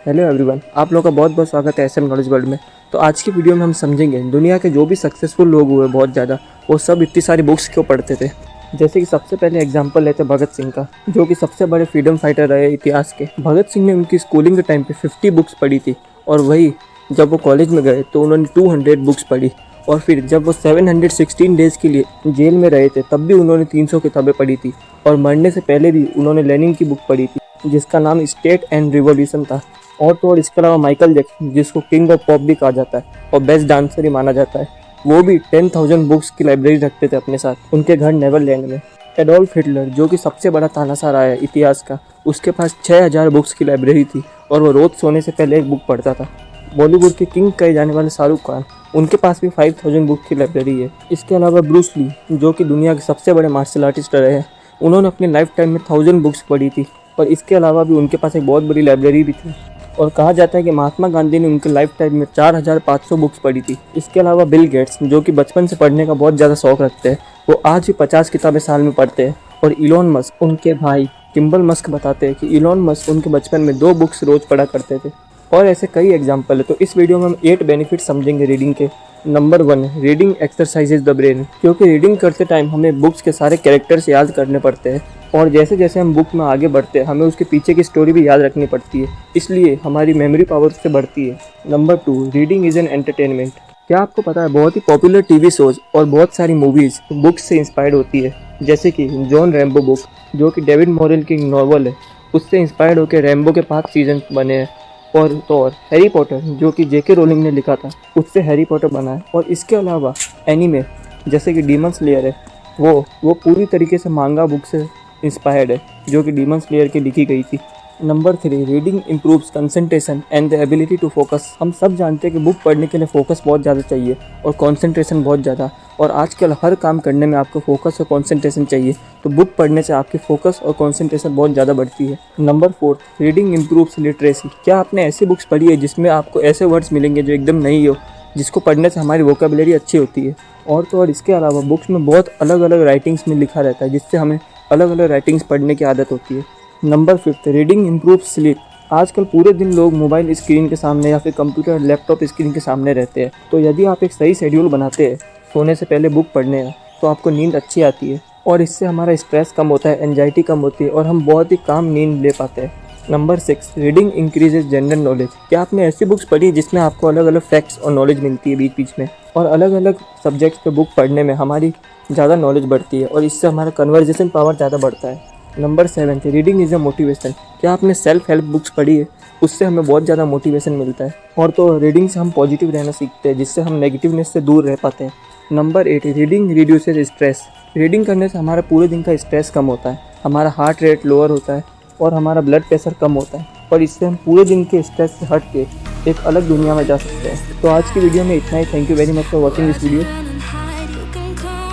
Hello everyone, आप लोगों का बहुत बहुत स्वागत है एसएम नॉलेज वर्ल्ड में। तो आज की वीडियो में हम समझेंगे दुनिया के जो भी सक्सेसफुल लोग हुए बहुत ज़्यादा, वो सब इतनी सारी बुक्स क्यों पढ़ते थे। जैसे कि सबसे पहले एग्जांपल लेते हैं भगत सिंह का, जो कि सबसे बड़े फ्रीडम फाइटर रहे इतिहास के। भगत सिंह ने उनकी स्कूलिंग के टाइम पे 50 बुक्स पढ़ी थी, और वही जब वो कॉलेज में गए तो उन्होंने 200 बुक्स पढ़ी। और फिर जब वो 716 डेज़ के लिए जेल में रहे थे तब भी उन्होंने 300 किताबें पढ़ी थी। और मरने से पहले भी उन्होंने लेनिन की बुक पढ़ी थी जिसका नाम स्टेट एंड रिवॉल्यूशन था। और तो और इसके अलावा माइकल जैक्सन, जिसको किंग ऑफ पॉप भी कहा जाता है और बेस्ट डांसर ही माना जाता है, वो भी 10,000 बुक्स की लाइब्रेरी रखते थे अपने साथ उनके घर नेदरलैंड में। एडोल्फ हिटलर, जो कि सबसे बड़ा तानाशाह रहा है इतिहास का, उसके पास 6000 बुक्स की लाइब्रेरी थी और वो रोज़ सोने से पहले एक बुक पढ़ता था। बॉलीवुड के किंग कहे जाने वाले शाहरुख खान, उनके पास भी 5000 बुक की लाइब्रेरी है। इसके अलावा ब्रूस ली, जो कि दुनिया के सबसे बड़े मार्शल आर्टिस्ट रहे हैं, उन्होंने अपने लाइफ टाइम में 1000 बुक्स पढ़ी थी। और इसके अलावा भी उनके पास एक बहुत बड़ी लाइब्रेरी भी थी। और कहा जाता है कि महात्मा गांधी ने उनके लाइफ टाइम में 4500 बुक्स पढ़ी थी। इसके अलावा बिल गेट्स, जो कि बचपन से पढ़ने का बहुत ज़्यादा शौक रखते हैं, वो आज भी 50 किताबें साल में पढ़ते हैं। और इलॉन मस्क, उनके भाई टिम्बल मस्क बताते हैं कि इलॉन मस्क उनके बचपन में 2 बुक्स रोज़ पढ़ा करते थे। और ऐसे कई एग्जाम्पल है। तो इस वीडियो में हम 8 बेनिफिट समझेंगे रीडिंग के। Number 1, reading exercises the brain, क्योंकि रीडिंग करते टाइम हमें बुक्स के सारे कैरेक्टर्स याद करने पड़ते हैं, और जैसे जैसे हम बुक में आगे बढ़ते हैं हमें उसके पीछे की स्टोरी भी याद रखनी पड़ती है, इसलिए हमारी मेमोरी पावर उससे बढ़ती है। Number 2, reading is an entertainment. क्या आपको पता है बहुत ही पॉपुलर टीवी शोज और बहुत सारी मूवीज़ बुक्स से इंस्पायर्ड होती है। जैसे कि जॉन रैम्बो बुक, जो कि डेविड मॉरेल की नॉवल है, उससे इंस्पायर्ड होकर रैम्बो के 5 सीजन बने हैं। और तो और हैरी पॉटर, जो कि जेके रोलिंग ने लिखा था, उससे हैरी पॉटर बना है। और इसके अलावा एनीमे जैसे कि डीमन स्लेयर है, वो पूरी तरीके से मांगा बुक से इंस्पायर्ड है, जो कि डीमन स्लेयर की लिखी गई थी। Number 3, reading improves concentration and the ability to focus. हम सब जानते हैं कि बुक पढ़ने के लिए फोकस बहुत ज़्यादा चाहिए और कंसंट्रेशन बहुत ज़्यादा, और आजकल हर काम करने में आपको फोकस और कंसंट्रेशन चाहिए, तो बुक पढ़ने से आपकी फोकस और कंसंट्रेशन बहुत ज़्यादा बढ़ती है। Number 4, reading improves literacy. क्या आपने ऐसी बुक्स पढ़ी है जिसमें आपको ऐसे वर्ड्स मिलेंगे जो एकदम नई हो, जिसको पढ़ने से हमारी वोकेबुलरी अच्छी होती है। और तो और इसके अलावा बुक्स में बहुत अलग अलग राइटिंग्स में लिखा रहता है, जिससे हमें अलग अलग राइटिंग्स पढ़ने की आदत होती है। Number 5, reading improve sleep. आजकल पूरे दिन लोग मोबाइल स्क्रीन के सामने या फिर कंप्यूटर लैपटॉप स्क्रीन के सामने रहते हैं, तो यदि आप एक सही शेड्यूल बनाते हैं सोने से पहले बुक पढ़ने का, तो आपको नींद अच्छी आती है और इससे हमारा स्ट्रेस कम होता है, एंजाइटी कम होती है और हम बहुत ही काम नींद ले पाते हैं। Number 6, reading increases general knowledge. क्या आपने ऐसी बुक्स पढ़ी जिसमें आपको अलग अलग फैक्ट्स और नॉलेज मिलती है बीच बीच में, और अलग अलग सब्जेक्ट्स पे बुक पढ़ने में हमारी ज़्यादा नॉलेज बढ़ती है और इससे हमारा कन्वर्जेशन पावर ज़्यादा बढ़ता है। Number 7, reading is a motivation. क्या आपने सेल्फ हेल्प बुक्स पढ़ी है? उससे हमें बहुत ज़्यादा मोटिवेशन मिलता है। और तो रीडिंग से हम पॉजिटिव रहना सीखते हैं, जिससे हम नेगेटिवनेस से दूर रह पाते हैं। Number 8, reading reduces stress. Reading करने से हमारा पूरे दिन का स्ट्रेस कम होता है, हमारा हार्ट रेट लोअर होता है और हमारा ब्लड प्रेशर कम होता है, और इससे हम पूरे दिन के स्ट्रेस से हट के एक अलग दुनिया में जा सकते हैं। तो आज की वीडियो में इतना ही। Thank you very much for watching this video.